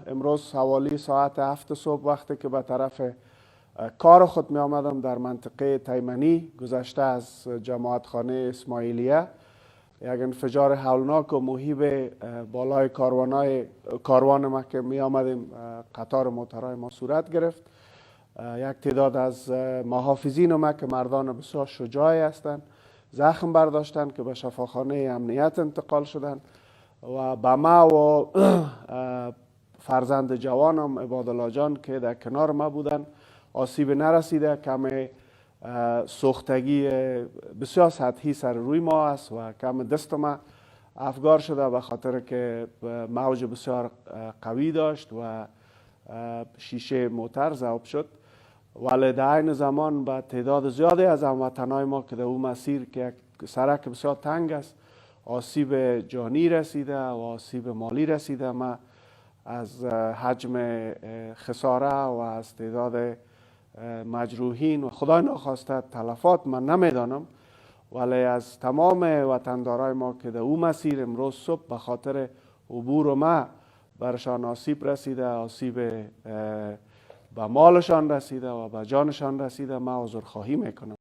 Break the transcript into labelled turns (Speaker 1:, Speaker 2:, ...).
Speaker 1: امروز حوالی ساعت 7 صبح وقتی که به طرف کار خود می آمدم در منطقه تیمنی گذشته از جماعتخانه اسماعیلیه، یک انفجار هولناک و مهیب بالای کاروان ما که می آمدیم قطار موترهای ما صورت گرفت. یک تعداد از محافظین ما که مردان بسیار شجاعی هستند زخم برداشتند که به شفاخانه امنیت انتقال شدند و به ما و فرزند جوانم عبادالله جان که در کنار ما بودن آسیب نرسیده. کم سوختگی بسیار سطحی سر روی ما است و کم دست ما افگار شده به خاطر که موج بسیار قوی داشت و شیشه موتر ضرب شد. ولی در این زمان به تعداد زیادی از هموطنان ما که در اون مسیر که سرک بسیار تنگ است آسیب جانی رسیده و آسیب مالی رسیده. ما از حجم خساره و از تعداد مجروحین و خدای ناخواسته تلفات من نمیدانم، ولی از تمام وطندارای ما که در اون مسیر امروز صبح به خاطر عبور ما برشان آسیب رسیده، آسیب به مالشان رسیده و به جانشان رسیده، ما عذرخواهی میکنم.